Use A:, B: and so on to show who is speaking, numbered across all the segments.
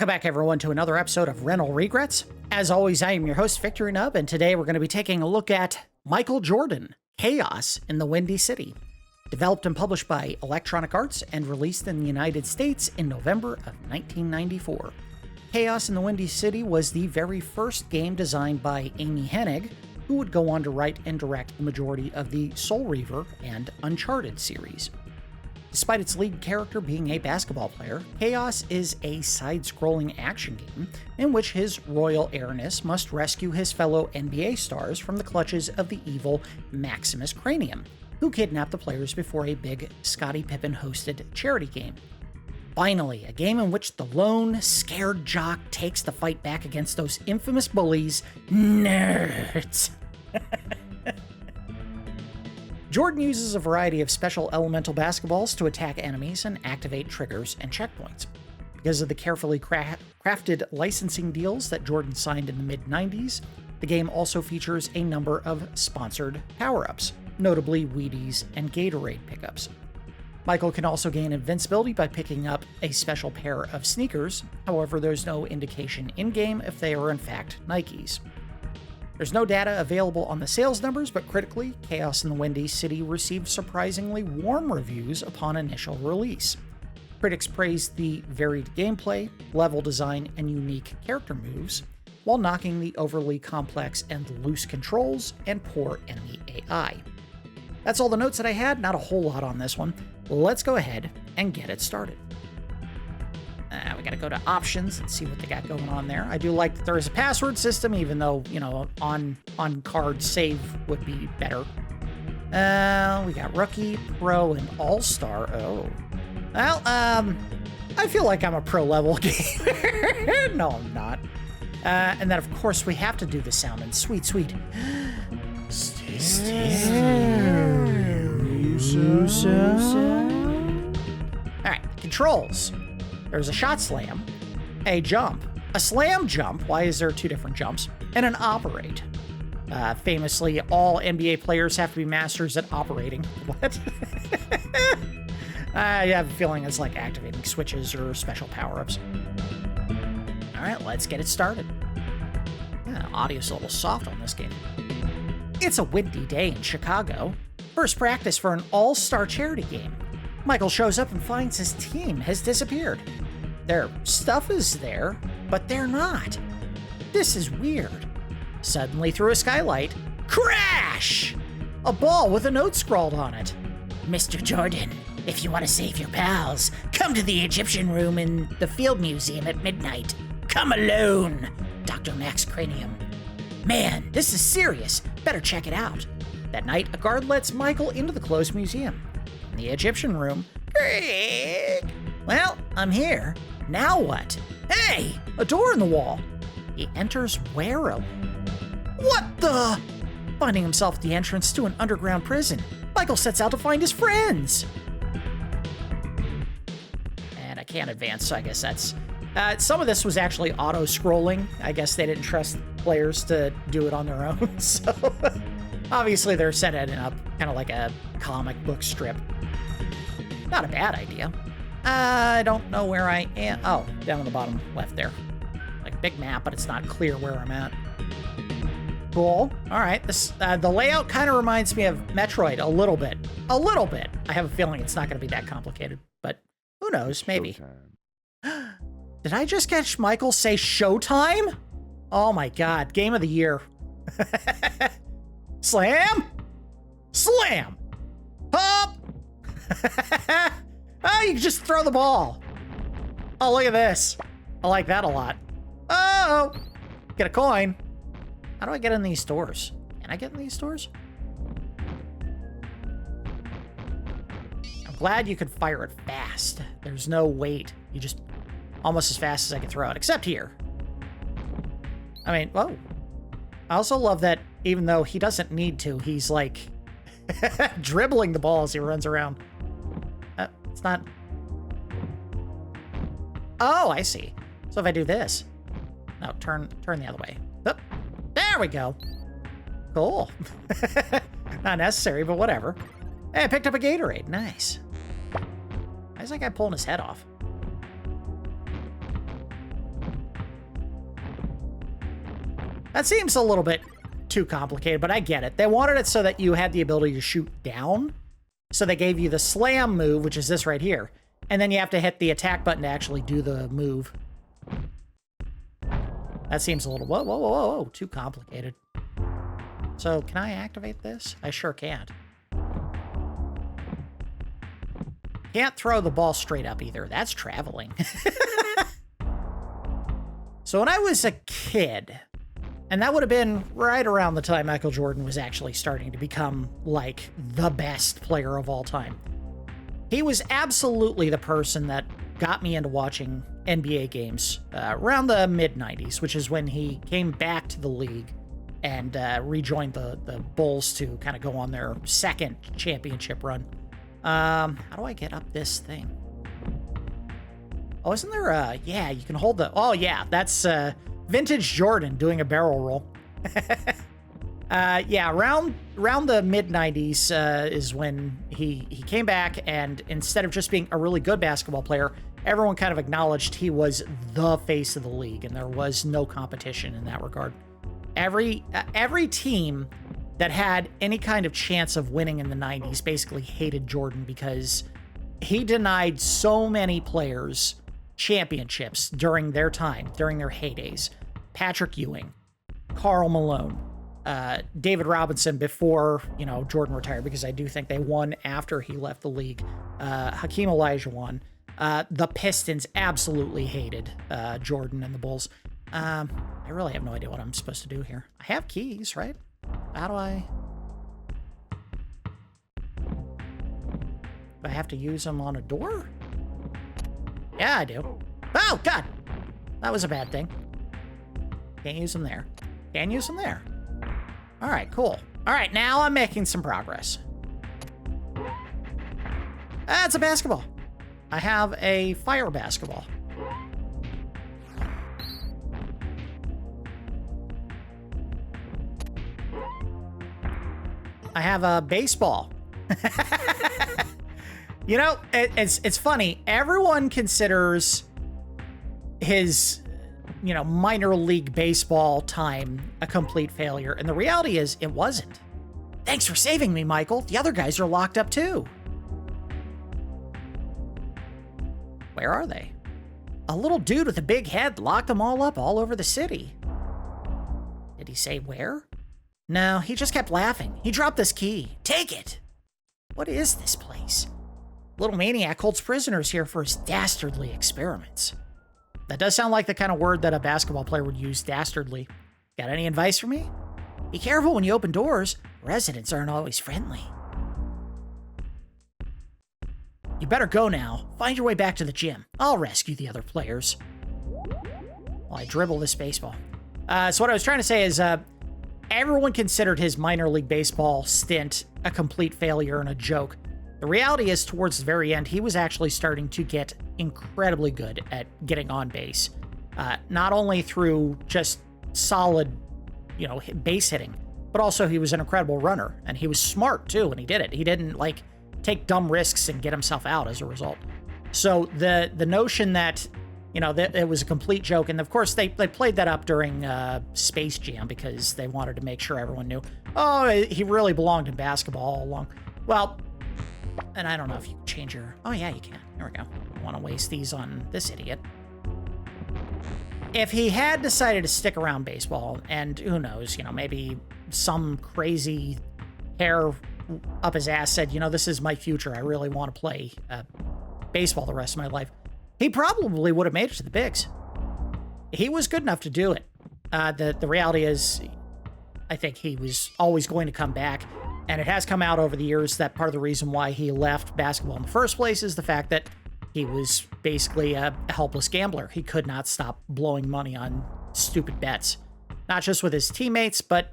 A: Welcome back, everyone, to another episode of Rental Regrets. As always, I am your host, Victory Nub, and today we're going to be taking a look at Michael Jordan, Chaos in the Windy City. Developed and published by Electronic Arts and released in the United States in November of 1994. Chaos in the Windy City was the very first game designed by Amy Hennig, who would go on to write and direct the majority of the Soul Reaver and Uncharted series. Despite its lead character being a basketball player, Chaos is a side-scrolling action game in which his royal airness must rescue his fellow NBA stars from the clutches of the evil Maximus Cranium, who kidnapped the players before a big Scottie Pippen hosted charity game. Finally, a game in which the lone, scared jock takes the fight back against those infamous bullies, nerds. Jordan uses a variety of special elemental basketballs to attack enemies and activate triggers and checkpoints. Because of the carefully crafted licensing deals that Jordan signed in the mid-90s, the game also features a number of sponsored power-ups, notably Wheaties and Gatorade pickups. Michael can also gain invincibility by picking up a special pair of sneakers, however there's no indication in-game if they are in fact Nikes. There's no data available on the sales numbers, but critically, Chaos in the Windy City received surprisingly warm reviews upon initial release. Critics praised the varied gameplay, level design, and unique character moves, while knocking the overly complex and loose controls and poor enemy AI. That's all the notes that I had, not a whole lot on this one. Let's go ahead and get it started. We gotta go to options and see what they got going on there. I do like that there is a password system, even though, you know, on-card save would be better. We got Rookie, Pro, and All-Star. Oh. Well, I feel like I'm a pro-level gamer. No, I'm not. And then, of course, we have to do the sound and sweet. Alright, controls. There's a shot slam, a jump, a slam jump. Why is there two different jumps? And an operate. Famously, all NBA players have to be masters at operating. What? I have a feeling it's like activating switches or special power-ups. All right, let's get it started. Yeah, audio's a little soft on this game. It's a windy day in Chicago. First practice for an all-star charity game. Michael shows up and finds his team has disappeared. Their stuff is there, but they're not. This is weird. Suddenly, through a skylight, crash! A ball with a note scrawled on it. Mr. Jordan, if you want to save your pals, come to the Egyptian room in the Field Museum at midnight. Come alone, Dr. Max Cranium. Man, this is serious. Better check it out. That night, a guard lets Michael into the closed museum. In the Egyptian room, Greg! Well, I'm here. Now what? Hey, a door in the wall. He enters warily. What the? Finding himself at the entrance to an underground prison, Michael sets out to find his friends. And I can't advance, so I guess that's... some of this was actually auto-scrolling. I guess they didn't trust players to do it on their own, so... Obviously, they're setting it up kind of like a comic book strip. Not a bad idea. I don't know where I am. Oh, down on the bottom left there. Like big map, but it's not clear where I'm at. Cool. All right. This the layout kind of reminds me of Metroid a little bit. A little bit. I have a feeling it's not going to be that complicated, but who knows? Maybe. Did I just catch Michael say showtime? Oh my God. Game of the year. Slam. Slam. Pop. Oh, you can just throw the ball. Oh, look at this. I like that a lot. Oh, get a coin. How do I get in these stores? Can I get in these stores? I'm glad you could fire it fast. There's no wait. You just almost as fast as I can throw it, except here. I mean, whoa. I also love that even though he doesn't need to, he's like dribbling the ball as he runs around. It's not... Oh, I see. So if I do this... No, turn the other way. Oh, there we go. Cool. Not necessary, but whatever. Hey, I picked up a Gatorade. Nice. Why is that guy pulling his head off? That seems a little bit too complicated, but I get it. They wanted it so that you had the ability to shoot down. So they gave you the slam move, which is this right here. And then you have to hit the attack button to actually do the move. That seems a little, whoa, too complicated. So can I activate this? I sure can't. Can't throw the ball straight up either. That's traveling. So when I was a kid, and that would have been right around the time Michael Jordan was actually starting to become, like, the best player of all time. He was absolutely the person that got me into watching NBA games around the mid-90s, which is when he came back to the league and rejoined the Bulls to kind of go on their second championship run. How do I get up this thing? Oh, isn't there a... Yeah, you can hold the... Oh, yeah, that's vintage Jordan doing a barrel roll. Yeah, around the mid-90s is when he came back, and instead of just being a really good basketball player, everyone kind of acknowledged he was the face of the league, and there was no competition in that regard. Every team that had any kind of chance of winning in the 90s basically hated Jordan because he denied so many players championships during their time, during their heydays. Patrick Ewing, Karl Malone, David Robinson before, Jordan retired, because I do think they won after he left the league. Hakeem Olajuwon. The Pistons absolutely hated Jordan and the Bulls. I really have no idea what I'm supposed to do here. I have keys, right? How do I... Do I have to use them on a door? Yeah, I do. Oh, God! That was a bad thing. Can't use them there. Can use them there. All right, cool. All right, now I'm making some progress. That's a basketball. I have a fire basketball. I have a baseball. It's funny. Everyone considers his, minor league baseball time a complete failure. And the reality is it wasn't. Thanks for saving me, Michael. The other guys are locked up too. Where are they? A little dude with a big head locked them all up all over the city. Did he say where? No, he just kept laughing. He dropped this key. Take it! What is this place? Little maniac holds prisoners here for his dastardly experiments. That does sound like the kind of word that a basketball player would use, dastardly. Got any advice for me? Be careful when you open doors. Residents aren't always friendly. You better go now. Find your way back to the gym. I'll rescue the other players. While I dribble this baseball. So what I was trying to say is, everyone considered his minor league baseball stint a complete failure and a joke. The reality is, towards the very end, he was actually starting to get incredibly good at getting on base. Not only through just solid, base hitting, but also he was an incredible runner. And he was smart, too, when he did it. He didn't, take dumb risks and get himself out as a result. So the notion that, that it was a complete joke, and of course they played that up during Space Jam because they wanted to make sure everyone knew, oh, he really belonged in basketball all along. Well, and I don't know if you can change your... Oh, yeah, you can. There we go. Don't want to waste these on this idiot. If he had decided to stick around baseball, and who knows, maybe some crazy hair up his ass said, this is my future. I really want to play baseball the rest of my life. He probably would have made it to the bigs. He was good enough to do it. The reality is, I think he was always going to come back. And it has come out over the years that part of the reason why he left basketball in the first place is the fact that he was basically a helpless gambler. He could not stop blowing money on stupid bets. Not just with his teammates, but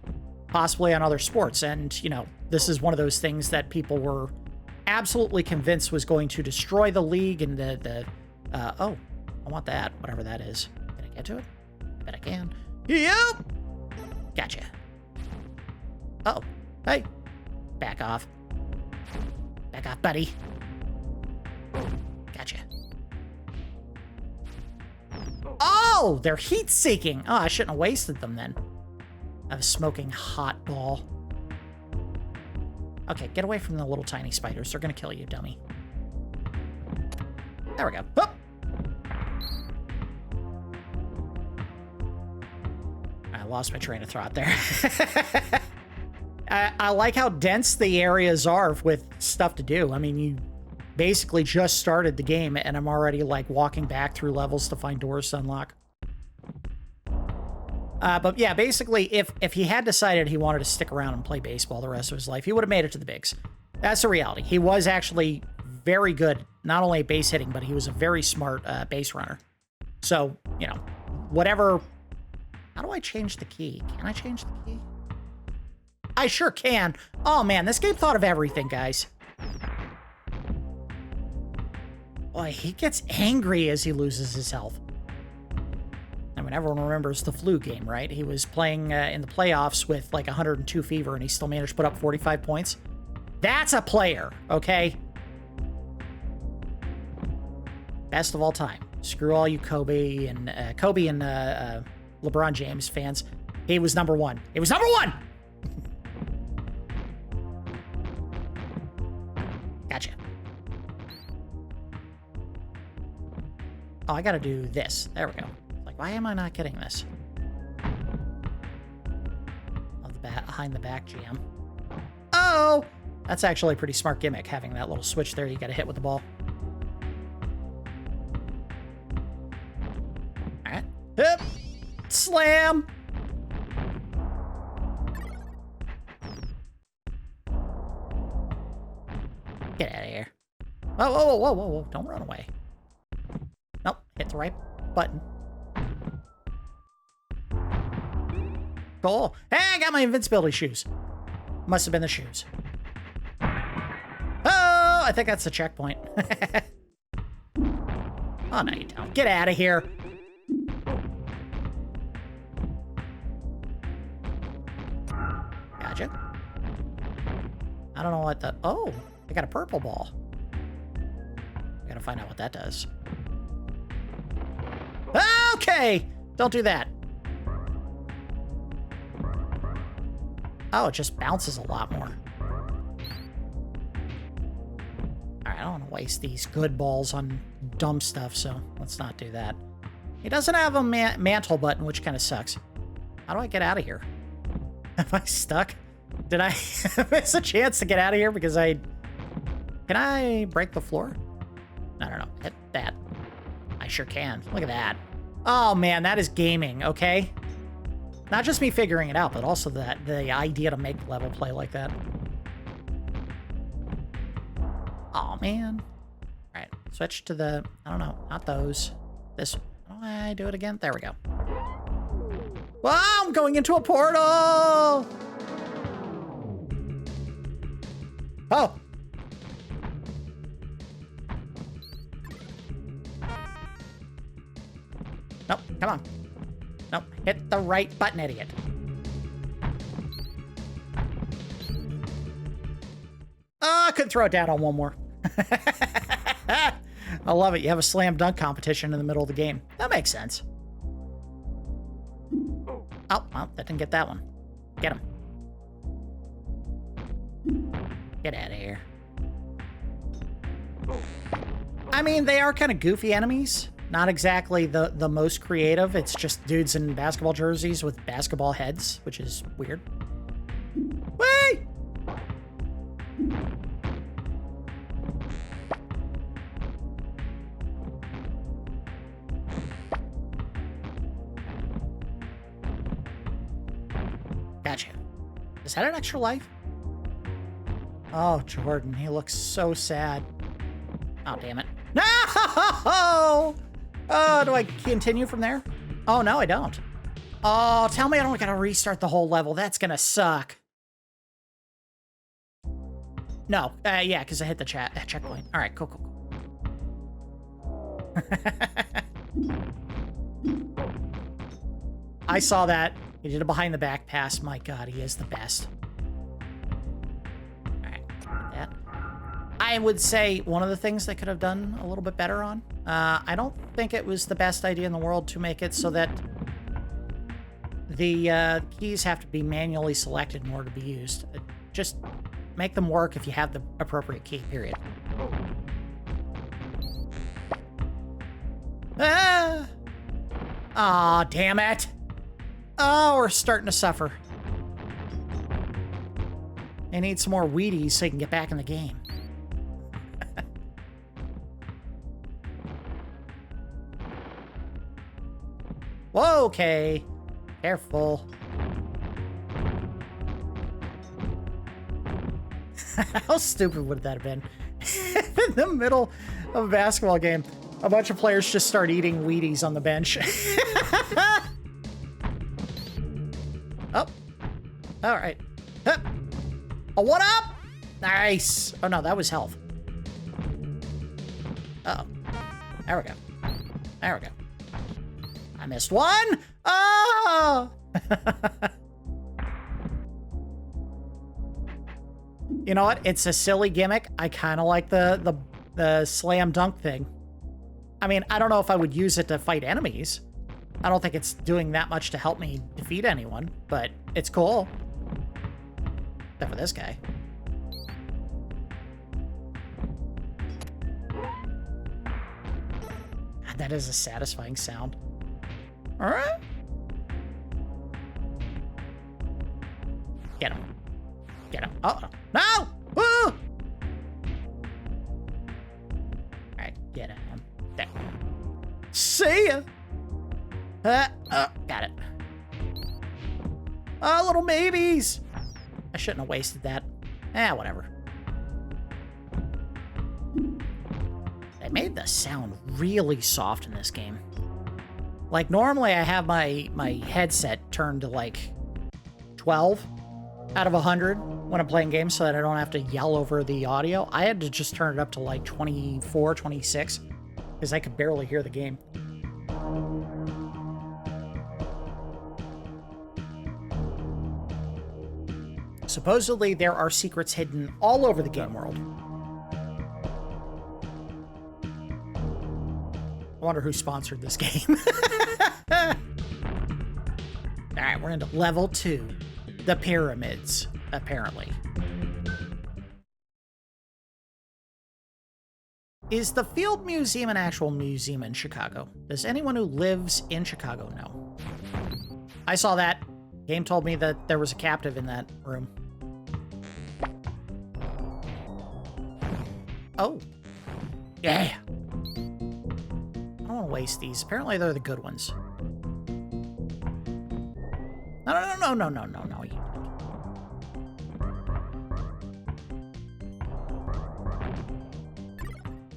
A: possibly on other sports. And, this is one of those things that people were absolutely convinced was going to destroy the league and oh, I want that, whatever that is. Can I get to it? I bet I can. Yep! Gotcha. Uh-oh. Hey. Back off. Back off, buddy. Gotcha. Oh, they're heat-seeking. Oh, I shouldn't have wasted them then. of a smoking hot ball. Okay, get away from the little tiny spiders. They're gonna kill you, dummy. There we go. Whoop! I lost my train of thought there. I like how dense the areas are with stuff to do. I mean, you basically just started the game, and I'm already, like, walking back through levels to find doors to unlock. But yeah, basically, if he had decided he wanted to stick around and play baseball the rest of his life, he would have made it to the bigs. That's the reality. He was actually very good, not only at base hitting, but he was a very smart base runner. So, you know, whatever... How do I change the key? Can I change the key? I sure can. Oh, man, this game thought of everything, guys. Boy, he gets angry as he loses his health. I mean, everyone remembers the flu game, right? He was playing in the playoffs with like 102 fever, and he still managed to put up 45 points. That's a player, okay? Best of all time. Screw all you Kobe and LeBron James fans. He was number one. He was number one! Gotcha. Oh, I gotta do this. There we go. Why am I not getting this? Of the behind the back jam. Oh! That's actually a pretty smart gimmick, having that little switch there you gotta hit with the ball. Alright. Hip! Slam! Get out of here. Whoa, whoa, whoa, whoa, whoa. Don't run away. Nope. Hit the right button. Cool. Hey, I got my invincibility shoes. Must have been the shoes. Oh, I think that's the checkpoint. Oh, no, you don't. Get out of here. Gotcha. I don't know what the... Oh, I got a purple ball. I gotta find out what that does. Okay! Don't do that. Oh, it just bounces a lot more. Alright, I don't want to waste these good balls on dumb stuff, so let's not do that. He doesn't have a mantle button, which kind of sucks. How do I get out of here? Am I stuck? Did I miss a chance to get out of here because I... Can I break the floor? I don't know. Hit that. I sure can. Look at that. Oh, man, that is gaming, okay? Not just me figuring it out, but also the idea to make level play like that. Oh man. All right, switch to the, I don't know, not those. This, how do I do it again? There we go. Wow, I'm going into a portal! Oh! Nope, come on. Nope, hit the right button, idiot. Oh, I couldn't throw it down on one more. I love it. You have a slam dunk competition in the middle of the game. That makes sense. Oh, well, that didn't get that one. Get him. Get out of here. I mean, they are kind of goofy enemies. Not exactly the most creative. It's just dudes in basketball jerseys with basketball heads, which is weird. Wait! Gotcha. Is that an extra life? Oh, Jordan, he looks so sad. Oh, damn it. No! Oh, do I continue from there? Oh, no, I don't. Oh, tell me I don't gotta restart the whole level. That's gonna suck. No, yeah, because I hit the checkpoint. All right, cool. I saw that. He did a behind the back pass. My God, he is the best. All right, that. I would say one of the things they could have done a little bit better on. I don't think it was the best idea in the world to make it so that The keys have to be manually selected in order to be used. Just make them work if you have the appropriate key, period. Ah! Aw, damn it! Oh, we're starting to suffer. I need some more Wheaties so I can get back in the game. Whoa, okay. Careful. How stupid would that have been? In the middle of a basketball game, a bunch of players just start eating Wheaties on the bench. Oh. All right. Hup. Oh, what up? Nice. Oh, no, that was health. Uh-oh. There we go. There we go. I missed one. Oh! You know what? It's a silly gimmick. I kind of like the slam dunk thing. I mean, I don't know if I would use it to fight enemies. I don't think it's doing that much to help me defeat anyone, but it's cool. Except for this guy. God, that is a satisfying sound. All right. Get him. Get him. Oh, no! Woo! All right, get him. There. See ya! Got it. Oh, little maybes! I shouldn't have wasted that. Whatever. They made the sound really soft in this game. Like, normally I have my headset turned to, like, 12 out of 100 when I'm playing games so that I don't have to yell over the audio. I had to just turn it up to, like, 24, 26, because I could barely hear the game. Supposedly, there are secrets hidden all over the game world. I wonder who sponsored this game. Alright, we're into level 2. The pyramids, apparently. Is the Field Museum an actual museum in Chicago? Does anyone who lives in Chicago know? I saw that. Game told me that there was a captive in that room. Oh. Yeah. I don't want to waste these. Apparently they're the good ones. No.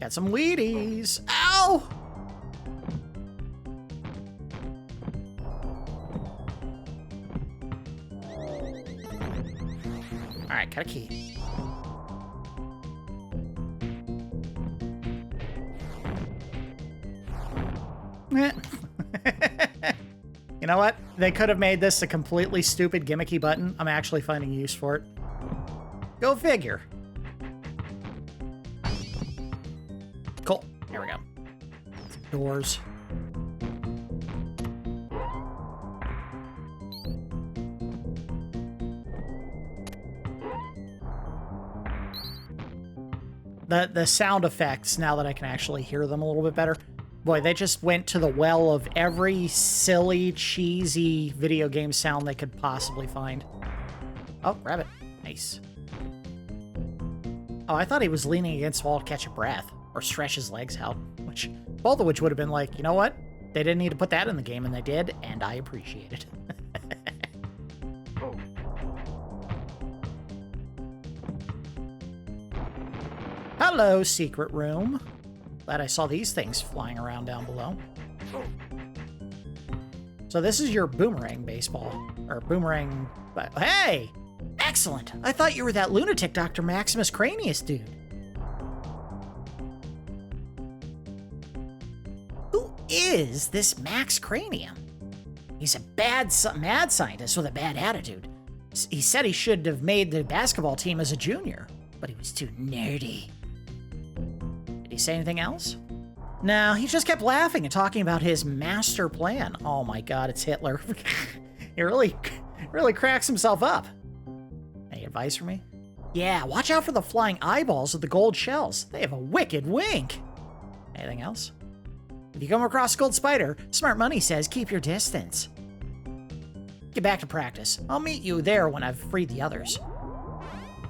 A: Got some Wheaties. Ow! Alright, got a key. You know what? They could have made this a completely stupid gimmicky button. I'm actually finding use for it. Go figure. Cool. Here we go. Some doors. The sound effects, now that I can actually hear them a little bit better. Boy, they just went to the well of every silly, cheesy video game sound they could possibly find. Oh, rabbit. Nice. Oh, I thought he was leaning against the wall to catch a breath or stretch his legs out, both of which would have been like, you know what? They didn't need to put that in the game, and they did, and I appreciate it. Hello, secret room. Glad I saw these things flying around down below. So this is your boomerang baseball. Or boomerang... Hey! Excellent! I thought you were that lunatic Dr. Maximus Cranium dude. Who is this Max Cranium? He's a mad scientist with a bad attitude. He said he should have made the basketball team as a junior, but he was too nerdy. Did he say anything else? No, he just kept laughing and talking about his master plan. Oh my god, it's Hitler. He really cracks himself up. Any advice for me? Yeah, watch out for the flying eyeballs of the gold shells. They have a wicked wink. Anything else? If you come across a gold spider, Smart Money says keep your distance. Get back to practice. I'll meet you there when I've freed the others.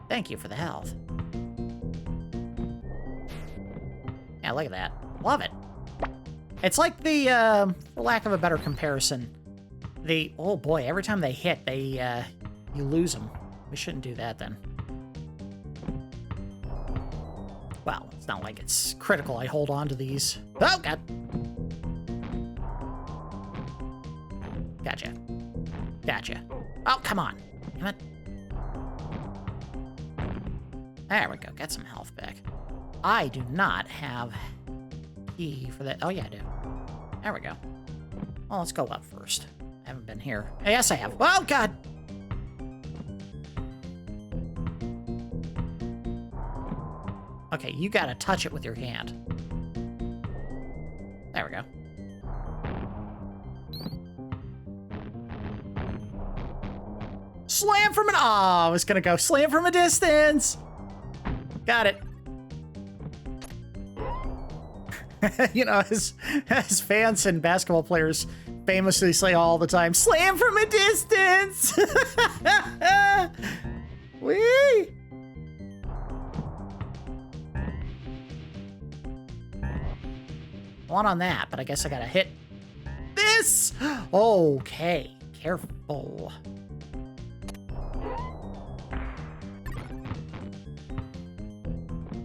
A: Thank you for the health. Yeah, look at that. Love it. It's like the, for lack of a better comparison, oh boy, every time they hit, you lose them. We shouldn't do that then. Well, it's not like it's critical I hold on to these. Oh, God. Gotcha. Gotcha. Oh, come on. Damn it. There we go. Get some health back. I do not have key for that. Oh, yeah, I do. There we go. Well, let's go up first. I haven't been here. Yes, I have. Oh, God. Okay, you gotta touch it with your hand. There we go. Slam from an... Oh, I was gonna go slam from a distance. Got it. You know, as fans and basketball players famously say all the time, slam from a distance. Whee! One on that, but I guess I gotta hit this. Okay, careful.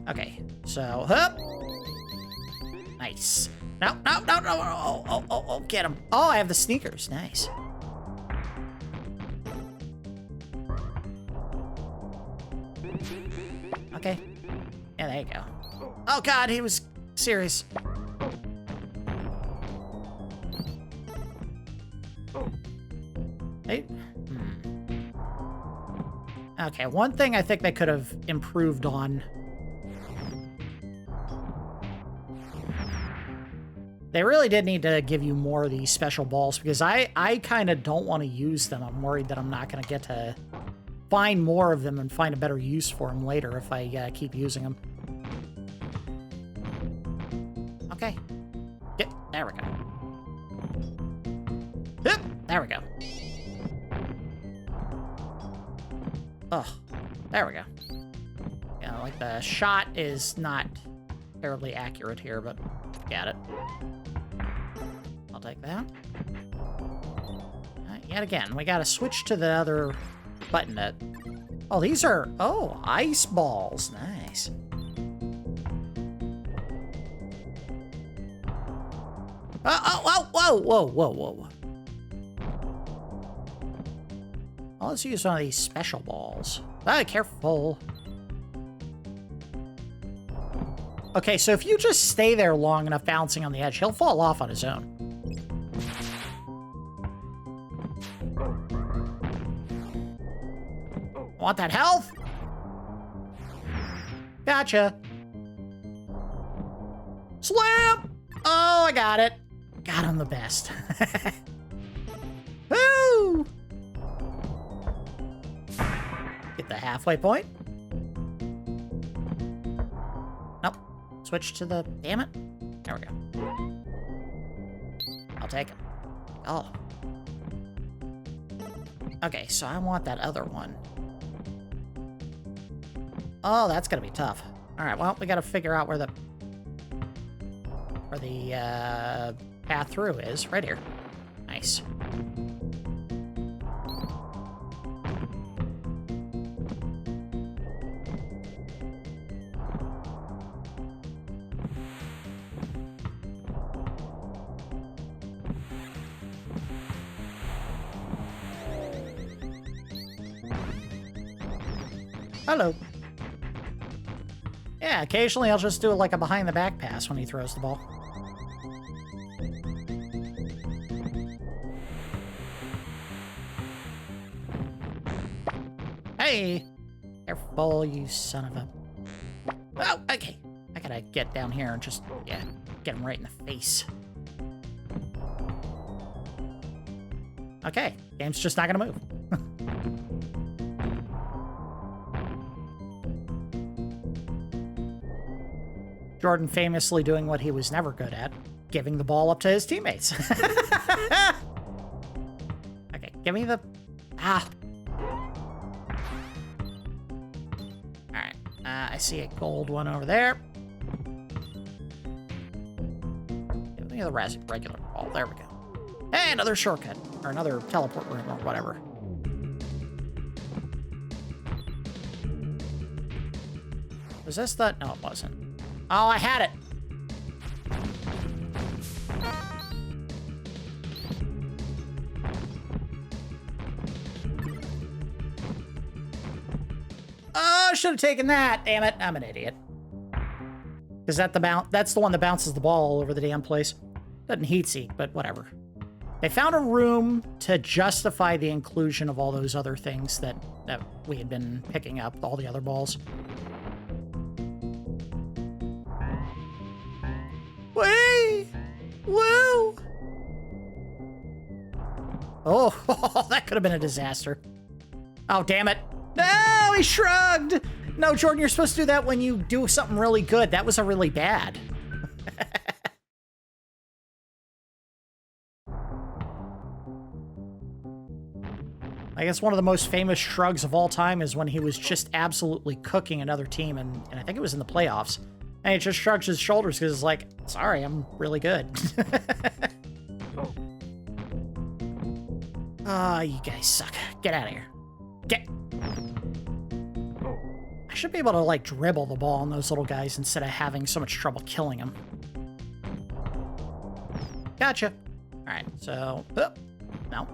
A: Okay, so, up. Nice. No. Oh, get him. Oh, I have the sneakers. Nice. Okay. Yeah, there you go. Oh, God, he was serious. Hey. Okay, one thing I think they could have improved on. They really did need to give you more of these special balls, because I kind of don't want to use them. I'm worried that I'm not going to get to find more of them and find a better use for them later if I keep using them. Okay. Yep, there we go. Yep, there we go. Oh, there we go. Yeah, like the shot is not terribly accurate here, but got it. I'll take that. Yet again, we gotta switch to the other button. Oh, these are... Oh, ice balls. Nice. Whoa. Well, let's use one of these special balls. Ah, careful. Okay, so if you just stay there long enough bouncing on the edge, he'll fall off on his own. Want that health? Gotcha. Slam! Oh, I got it. God, I'm the best. Woo! Get the halfway point. Nope. Switch to the... Damn it. There we go. I'll take it. Oh. Okay, so I want that other one. Oh, that's gonna be tough. Alright, well, we gotta figure out where the path through is. Right here. Nice. Hello. Yeah, occasionally I'll just do like a behind-the-back pass when he throws the ball. Hey! Careful, you son of a... Oh, okay. I gotta get down here and just, yeah, get him right in the face. Okay, Game's just not gonna move. Jordan famously doing what he was never good at, giving the ball up to his teammates. Okay, give me the... Ah. Alright, I see a gold one over there. Give me the regular ball. There we go. Hey, another shortcut. Or another teleport room or whatever. Was this the... No, it wasn't. Oh, I had it. Oh, I should have taken that. Damn it. I'm an idiot. Is that that's the one that bounces the ball all over the damn place. Doesn't heat seek, but whatever. They found a room to justify the inclusion of all those other things that we had been picking up, all the other balls. Whee! Woo! Oh, that could have been a disaster. Oh, damn it. No, he shrugged! No, Jordan, you're supposed to do that when you do something really good. That was a really bad. I guess one of the most famous shrugs of all time is when he was just absolutely cooking another team, and I think it was in the playoffs. And he just shrugs his shoulders because it's like, sorry, I'm really good. Ah, you guys suck. Get out of here. Get. I should be able to, like, dribble the ball on those little guys instead of having so much trouble killing them. Gotcha. All right, so, no.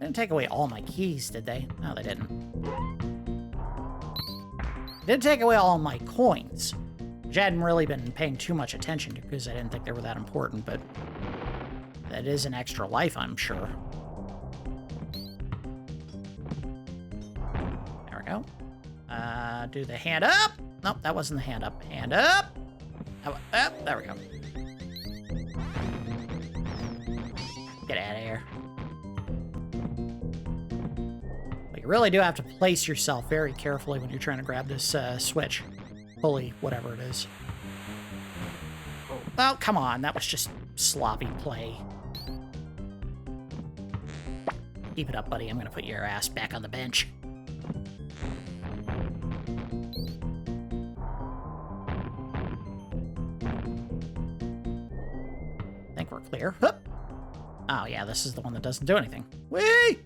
A: Didn't take away all my keys, did they? No, they didn't. Didn't take away all my coins, which I hadn't really been paying too much attention to because I didn't think they were that important, but that is an extra life, I'm sure. There we go. Do the hand up. Nope, that wasn't the hand up. Hand up. Up. There we go. Get out of here. You really do have to place yourself very carefully when you're trying to grab this switch. Pulley, whatever it is. Oh, come on. That was just sloppy play. Keep it up, buddy. I'm going to put your ass back on the bench. I think we're clear. Hup. Oh, yeah, this is the one that doesn't do anything. Whee!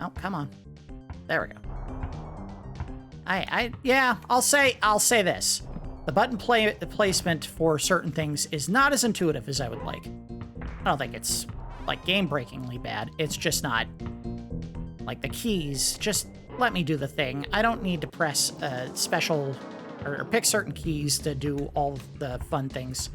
A: Oh, come on. There we go. Yeah, I'll say this. The button placement for certain things is not as intuitive as I would like. I don't think it's, like, game-breakingly bad. It's just not, like, the keys. Just let me do the thing. I don't need to press special or pick certain keys to do all the fun things.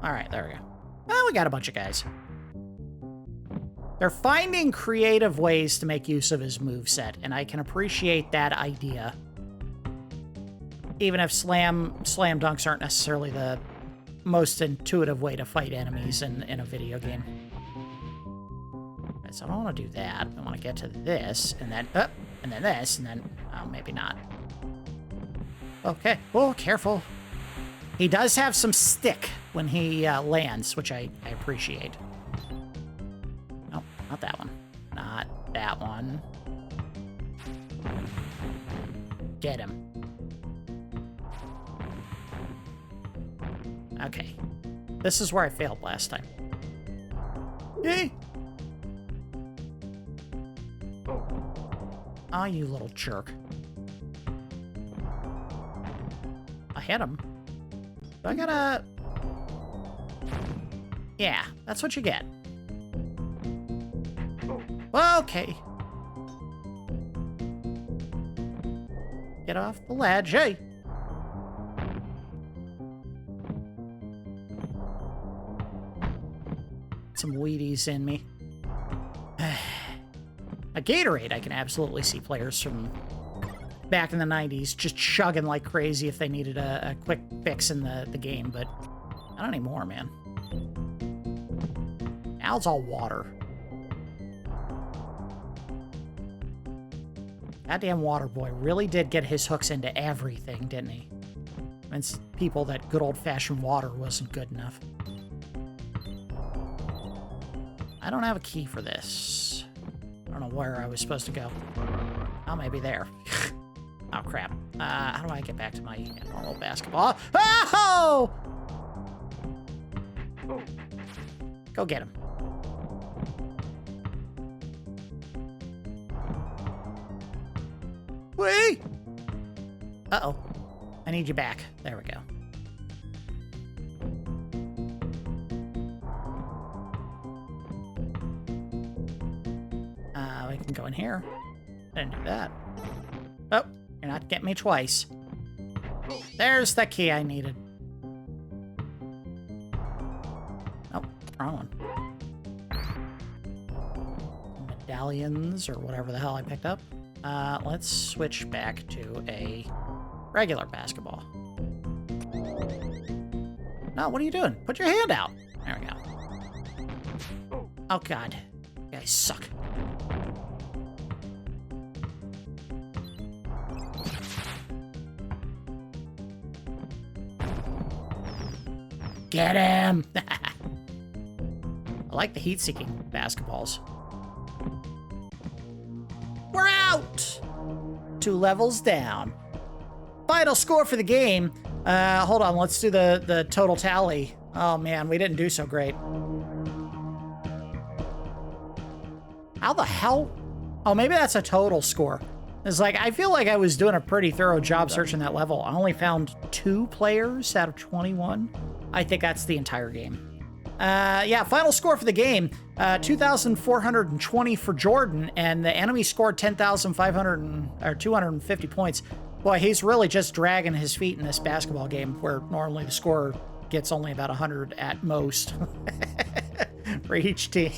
A: All right, there we go. Well, we got a bunch of guys. They're finding creative ways to make use of his moveset, and I can appreciate that idea. Even if slam dunks aren't necessarily the most intuitive way to fight enemies in a video game. Right, so I don't want to do that. I want to get to this, and then this, and then... Oh, maybe not. Okay. Oh, careful. He does have some stick when he lands, which I appreciate. Nope, not that one. Not that one. Get him. Okay. This is where I failed last time. Yay! Ah, you little jerk. I hit him. I gotta... Yeah, that's what you get. Okay. Get off the ledge, hey! some Wheaties in me. A Gatorade, I can absolutely see players from back in the 90s just chugging like crazy if they needed a quick fix in the game, but not anymore, man. Now it's all water. Goddamn water boy really did get his hooks into everything, didn't he? Convinced people that good old-fashioned water wasn't good enough. I don't have a key for this. I don't know where I was supposed to go. Oh, maybe there. Oh, crap. How do I get back to my normal basketball? Oh! Go get him. Wait! Uh-oh. I need you back. There we go. We can go in here. I didn't do that. Oh, you're not getting me twice. There's the key I needed. Oh, wrong one. Medallions, or whatever the hell I picked up. Let's switch back to a regular basketball. No, what are you doing? Put your hand out. There we go. Oh, God. You guys suck. Get him! I like the heat-seeking basketballs. We're out! 2 levels down. Final score for the game. Hold on, let's do the total tally. Oh man, we didn't do so great. How the hell? Oh, maybe that's a total score. It's like, I feel like I was doing a pretty thorough job searching that level. I only found 2 players out of 21. I think that's the entire game. Yeah, final score for the game, 2,420 for Jordan, and the enemy scored 250 points. Boy, he's really just dragging his feet in this basketball game, where normally the scorer gets only about 100 at most for each team.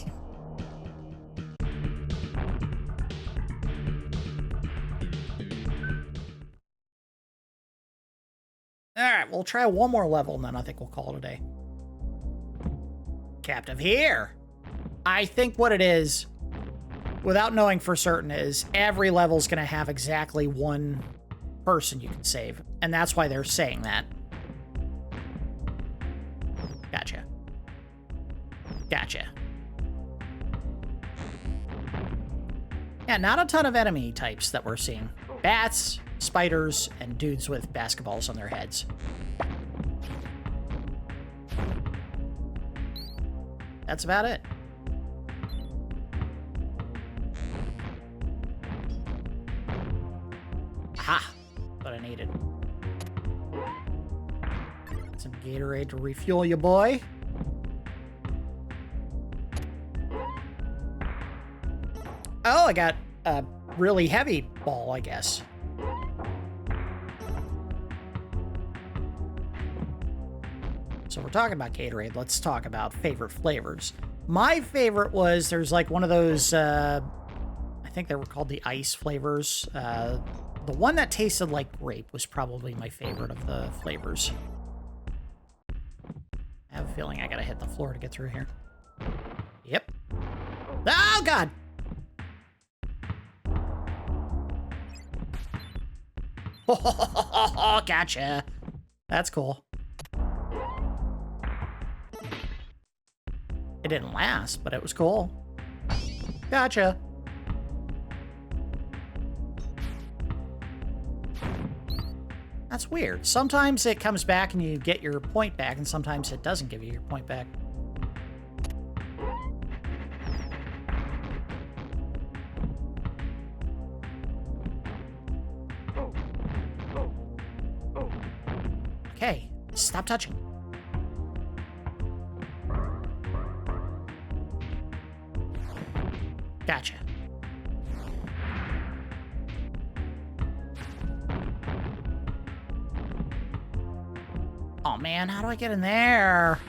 A: All right, we'll try one more level, and then I think we'll call it a day. Captive here. I think what it is, without knowing for certain, is every level's going to have exactly 1 person you can save, and that's why they're saying that. Gotcha. Gotcha. Yeah, not a ton of enemy types that we're seeing. Bats, spiders, and dudes with basketballs on their heads. That's about it. Aha! What I needed. Some Gatorade to refuel you, boy. Oh, I got a really heavy ball, I guess. So we're talking about Gatorade. Let's talk about favorite flavors. My favorite was, there's like one of those, I think they were called the ice flavors. The one that tasted like grape was probably my favorite of the flavors. I have a feeling I gotta hit the floor to get through here. Yep. Oh, God! Oh, gotcha. That's cool. It didn't last, but it was cool. Gotcha. That's weird. Sometimes it comes back and you get your point back, and sometimes it doesn't give you your point back. Okay, stop touching. Gotcha. Oh man, how do I get in there?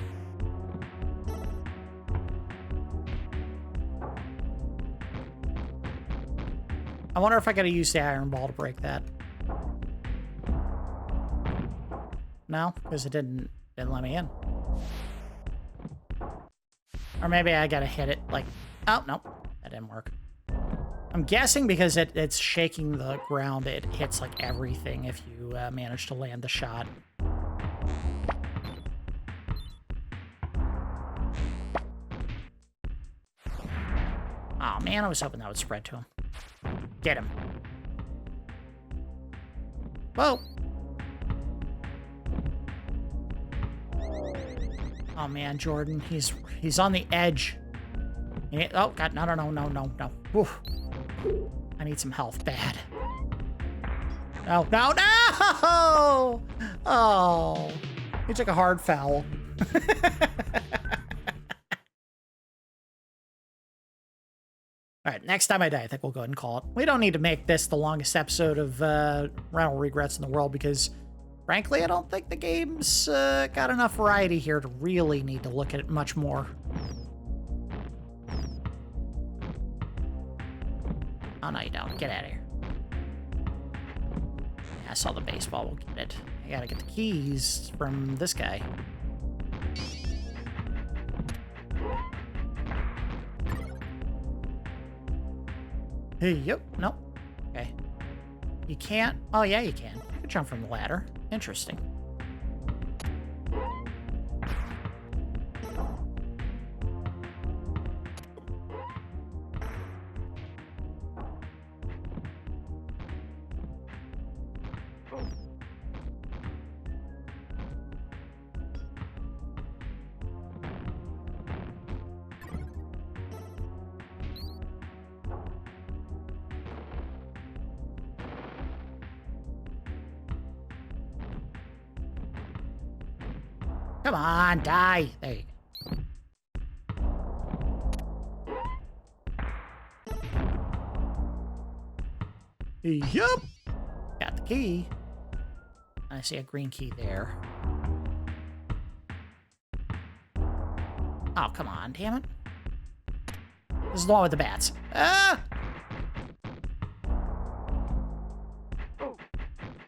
A: I wonder if I gotta use the iron ball to break that. No, because it didn't let me in. Or maybe I gotta hit it like... Oh, no. That didn't work. I'm guessing because it's shaking the ground, it hits like everything if you manage to land the shot. Oh man, I was hoping that would spread to him. Get him. Whoa. Oh man, Jordan, he's on the edge. Oh god, no. Oof. I need some health bad. No. Oh, he took a hard foul. All right, next time I die, I think we'll go ahead and call it. We don't need to make this the longest episode of Rental Regrets in the world because, frankly, I don't think the game's got enough variety here to really need to look at it much more. Oh, no, you don't. Get out of here. Yeah, I saw the baseball. We'll get it. I gotta get the keys from this guy. Hey, yep. Nope. Okay. You can't... Oh, yeah, you can. You can jump from the ladder. Interesting. Come on, die. There you go. Yup. Got the key. I see a green key there. Oh, come on, damn it. This is the one with the bats. Ah!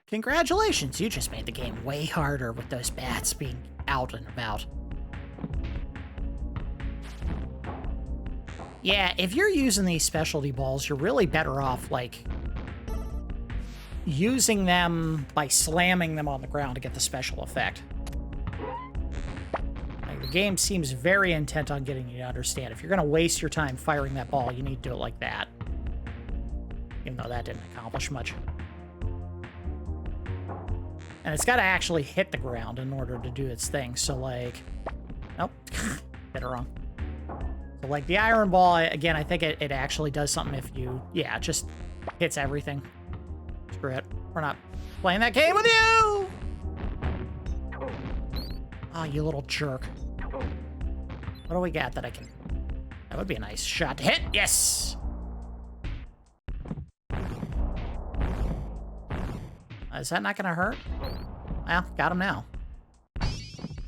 A: Congratulations, you just made the game way harder with those bats being out and about. Yeah, if you're using these specialty balls, you're really better off, like, using them by slamming them on the ground to get the special effect. Like, the game seems very intent on getting you to understand. If you're going to waste your time firing that ball, you need to do it like that. Even though that didn't accomplish much. And it's got to actually hit the ground in order to do its thing. So, like... Nope. Hit it wrong. So, like, the iron ball, again, I think it actually does something if you... Yeah, it just hits everything. Screw it. We're not playing that game with you! Oh, you little jerk. What do we got that I can... That would be a nice shot to hit. Yes! Is that not going to hurt? Well, got him now.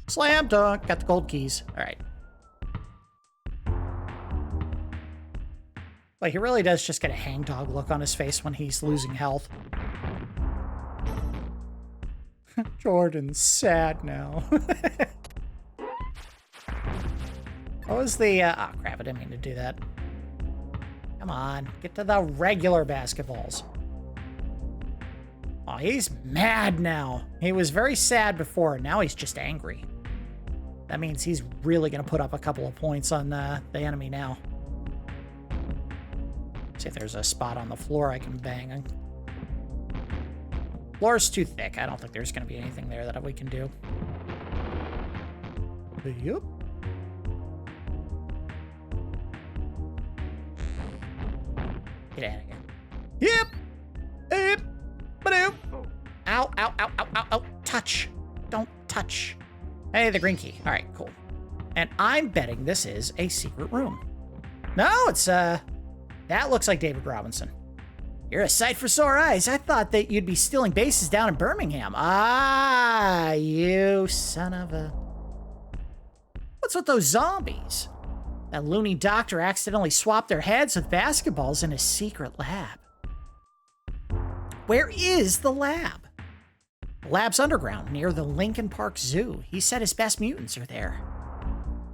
A: Slam dunk. Got the gold keys. All right. Like, he really does just get a hangdog look on his face when he's losing health. Jordan's sad now. What was the... Oh, crap. I didn't mean to do that. Come on. Get to the regular basketballs. Oh, he's mad now. He was very sad before, and now he's just angry. That means he's really going to put up a couple of points on the enemy now. See if there's a spot on the floor I can bang. Floor's too thick. I don't think there's going to be anything there that we can do. Yep. Get out of here. Yep. Yep. Ba-doop. Ow, ow, ow, ow, ow, ow. Touch. Don't touch. Hey, the green key. All right, cool. And I'm betting this is a secret room. No, it's, that looks like David Robinson. You're a sight for sore eyes. I thought that you'd be stealing bases down in Birmingham. Ah, you son of a... What's with those zombies? That loony doctor accidentally swapped their heads with basketballs in his secret lab. Where is the lab? The lab's underground near the Lincoln Park Zoo. He said his best mutants are there.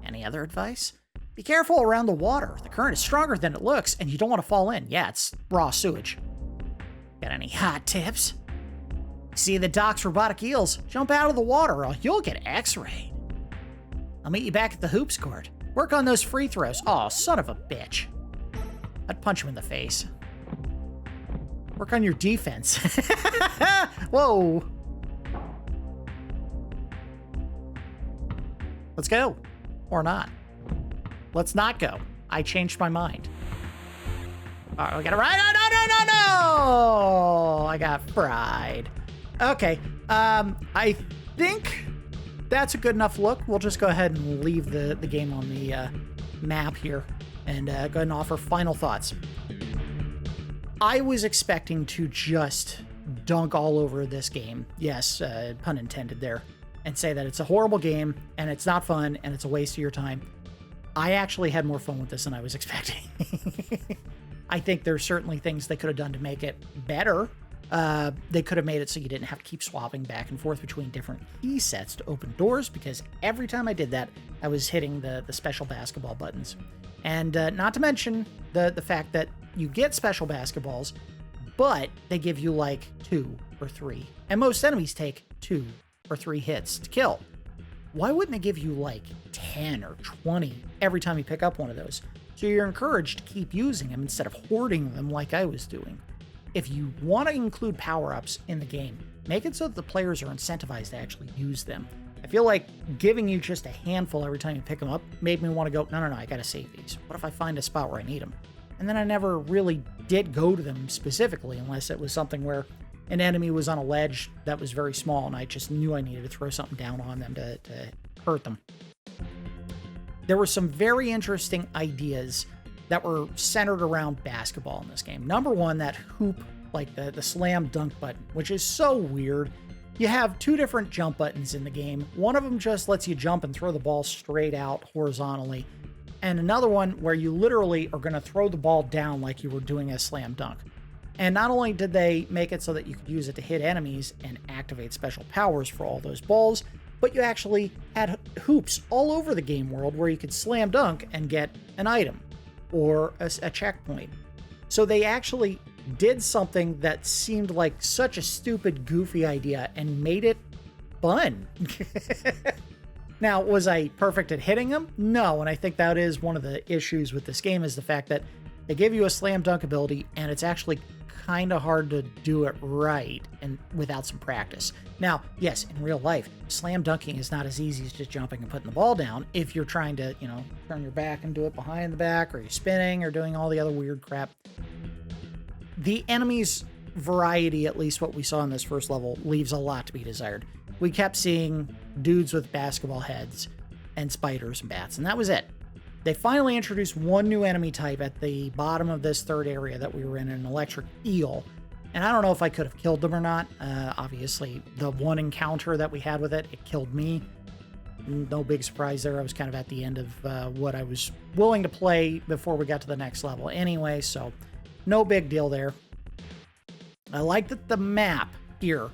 A: Any other advice? Be careful around the water. The current is stronger than it looks, and you don't want to fall in. Yeah, it's raw sewage. Got any hot tips? See the dock's robotic eels? Jump out of the water or you'll get x-rayed. I'll meet you back at the hoops court. Work on those free throws. Oh, son of a bitch. I'd punch him in the face. Work on your defense. Whoa. Let's go. Or not. Let's not go. I changed my mind. All right, we gotta ride. No! I got fried. Okay. I think that's a good enough look. We'll just go ahead and leave the game on the map here and go ahead and offer final thoughts. I was expecting to just dunk all over this game. Yes, pun intended there. And say that it's a horrible game and it's not fun and it's a waste of your time. I actually had more fun with this than I was expecting. I think there's certainly things they could have done to make it better. They could have made it so you didn't have to keep swapping back and forth between different key sets to open doors, because every time I did that, I was hitting the special basketball buttons. And not to mention the fact that you get special basketballs, but they give you like 2 or 3. And most enemies take 2 or 3 hits to kill. Why wouldn't they give you like 10 or 20 every time you pick up one of those? So you're encouraged to keep using them instead of hoarding them like I was doing. If you want to include power-ups in the game, make it so that the players are incentivized to actually use them. I feel like giving you just a handful every time you pick them up made me want to go, no, I gotta save these. What if I find a spot where I need them? And then I never really did go to them specifically unless it was something where an enemy was on a ledge that was very small and I just knew I needed to throw something down on them to hurt them. There were some very interesting ideas that were centered around basketball in this game. Number one, that hoop, like the slam dunk button, which is so weird. You have 2 different jump buttons in the game. One of them just lets you jump and throw the ball straight out horizontally. And another one where you literally are going to throw the ball down like you were doing a slam dunk. And not only did they make it so that you could use it to hit enemies and activate special powers for all those balls, but you actually had hoops all over the game world where you could slam dunk and get an item or a checkpoint. So they actually did something that seemed like such a stupid, goofy idea and made it fun. Now, was I perfect at hitting them? No, and I think that is one of the issues with this game, is the fact that they give you a slam dunk ability and it's actually kind of hard to do it right and without some practice. Now, yes, in real life, slam dunking is not as easy as just jumping and putting the ball down if you're trying to, turn your back and do it behind the back, or you're spinning or doing all the other weird crap. The enemies' variety, at least what we saw in this first level, leaves a lot to be desired. We kept seeing dudes with basketball heads and spiders and bats, and that was it. They finally introduced one new enemy type at the bottom of this third area that we were in, an electric eel. And I don't know if I could have killed them or not. Obviously, the one encounter that we had with it, it killed me. No big surprise there. I was kind of at the end of what I was willing to play before we got to the next level anyway, so no big deal there. I like that the map here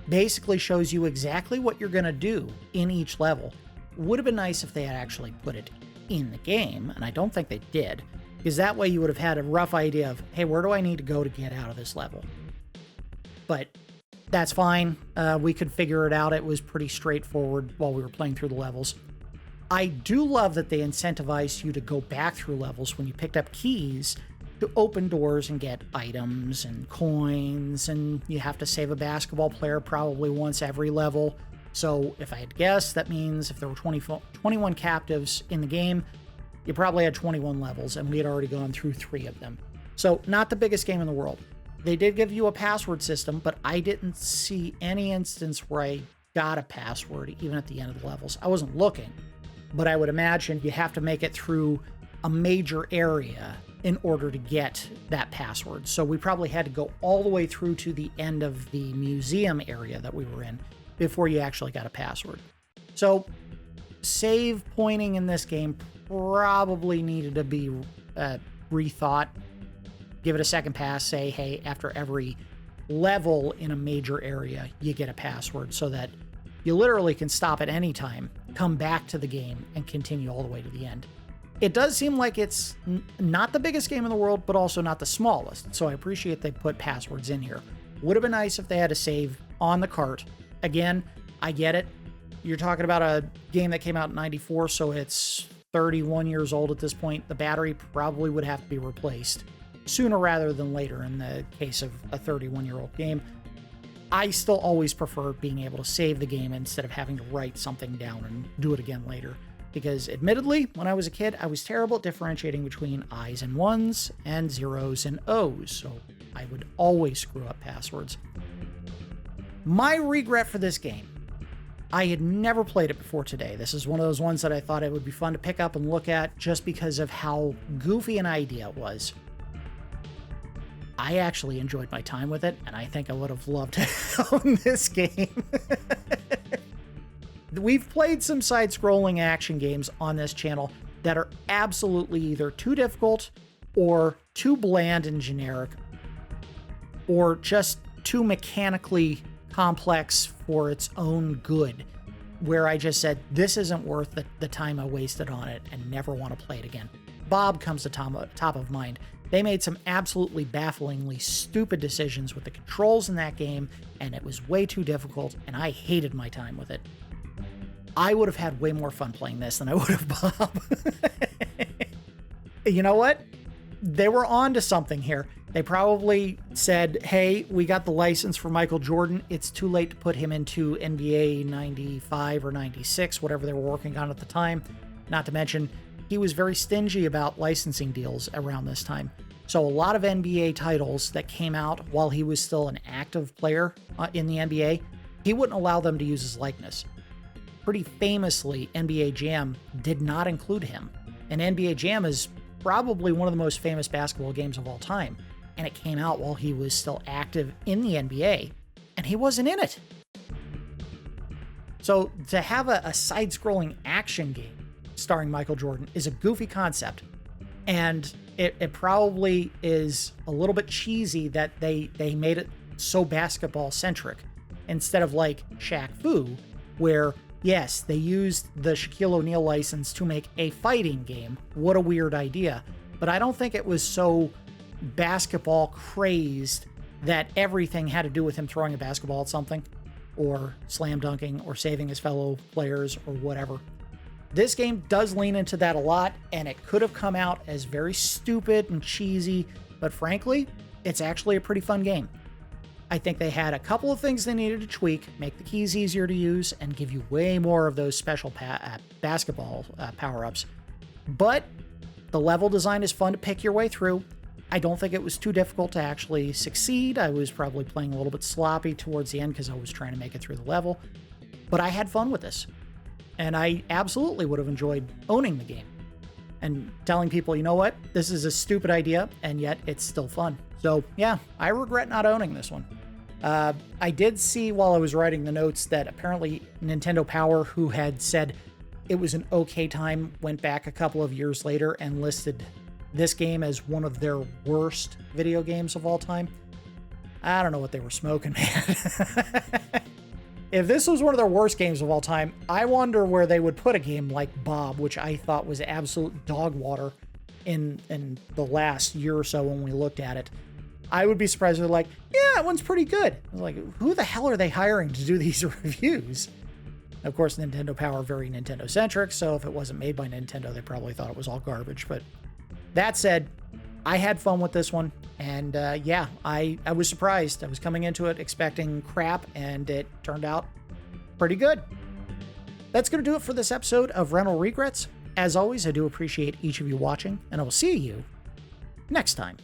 A: basically shows you exactly what you're going to do in each level. Would have been nice if they had actually put it in the game, and I don't think they did, because that way you would have had a rough idea of, hey, where do I need to go to get out of this level? But that's fine. We could figure it out. It was pretty straightforward while we were playing through the levels. I do love that they incentivized you to go back through levels when you picked up keys to open doors and get items and coins, and you have to save a basketball player probably once every level. So if I had guessed, that means if there were 21 captives in the game, you probably had 21 levels, and we had already gone through 3 of them. So not the biggest game in the world. They did give you a password system, but I didn't see any instance where I got a password even at the end of the levels. I wasn't looking, but I would imagine you have to make it through a major area in order to get that password. So we probably had to go all the way through to the end of the museum area that we were in before you actually got a password. So save pointing in this game probably needed to be rethought. Give it a second pass. Say, hey, after every level in a major area, you get a password so that you literally can stop at any time, come back to the game, and continue all the way to the end. It does seem like it's not the biggest game in the world, but also not the smallest, so I appreciate they put passwords in here. Would have been nice if they had a save on the cart. Again, I get it. You're talking about a game that came out in 94, so it's 31 years old at this point. The battery probably would have to be replaced sooner rather than later in the case of a 31-year-old game. I still always prefer being able to save the game instead of having to write something down and do it again later. Because admittedly, when I was a kid, I was terrible at differentiating between I's and 1's and 0's and O's, so I would always screw up passwords. My regret for this game, I had never played it before today. This is one of those ones that I thought it would be fun to pick up and look at just because of how goofy an idea it was. I actually enjoyed my time with it, and I think I would have loved to own this game. We've played some side-scrolling action games on this channel that are absolutely either too difficult or too bland and generic or just too mechanically complex for its own good, where I just said, this isn't worth the time I wasted on it and never want to play it again. Bob comes to top of mind. They made some absolutely bafflingly stupid decisions with the controls in that game, and it was way too difficult, and I hated my time with it. I would have had way more fun playing this than I would have Bob. You know what? They were on to something here. They probably said, hey, we got the license for Michael Jordan. It's too late to put him into NBA 95 or 96, whatever they were working on at the time. Not to mention, he was very stingy about licensing deals around this time. So a lot of NBA titles that came out while he was still an active player in the NBA, he wouldn't allow them to use his likeness. Pretty famously, NBA Jam did not include him. And NBA Jam is probably one of the most famous basketball games of all time. And it came out while he was still active in the NBA, and he wasn't in it. So to have a side-scrolling action game starring Michael Jordan is a goofy concept. And it probably is a little bit cheesy that they made it so basketball-centric instead of like Shaq Fu, where yes, they used the Shaquille O'Neal license to make a fighting game. What a weird idea. But I don't think it was so basketball crazed that everything had to do with him throwing a basketball at something or slam dunking or saving his fellow players or whatever. This game does lean into that a lot, and it could have come out as very stupid and cheesy, but frankly, it's actually a pretty fun game. I think they had a couple of things they needed to tweak, make the keys easier to use, and give you way more of those special basketball power-ups. But the level design is fun to pick your way through. I don't think it was too difficult to actually succeed. I was probably playing a little bit sloppy towards the end because I was trying to make it through the level. But I had fun with this. And I absolutely would have enjoyed owning the game and telling people, you know what, this is a stupid idea, and yet it's still fun. So yeah, I regret not owning this one. I did see while I was writing the notes that apparently Nintendo Power, who had said it was an okay time, went back a couple of years later and listed this game as one of their worst video games of all time. I don't know what they were smoking, man. If this was one of their worst games of all time, I wonder where they would put a game like Bob, which I thought was absolute dog water in the last year or so when we looked at it. I would be surprised if they're like, yeah, that one's pretty good. I was like, who the hell are they hiring to do these reviews? Of course, Nintendo Power, very Nintendo-centric, so if it wasn't made by Nintendo, they probably thought it was all garbage. But that said, I had fun with this one, and yeah, I was surprised. I was coming into it expecting crap, and it turned out pretty good. That's going to do it for this episode of Rental Regrets. As always, I do appreciate each of you watching, and I will see you next time.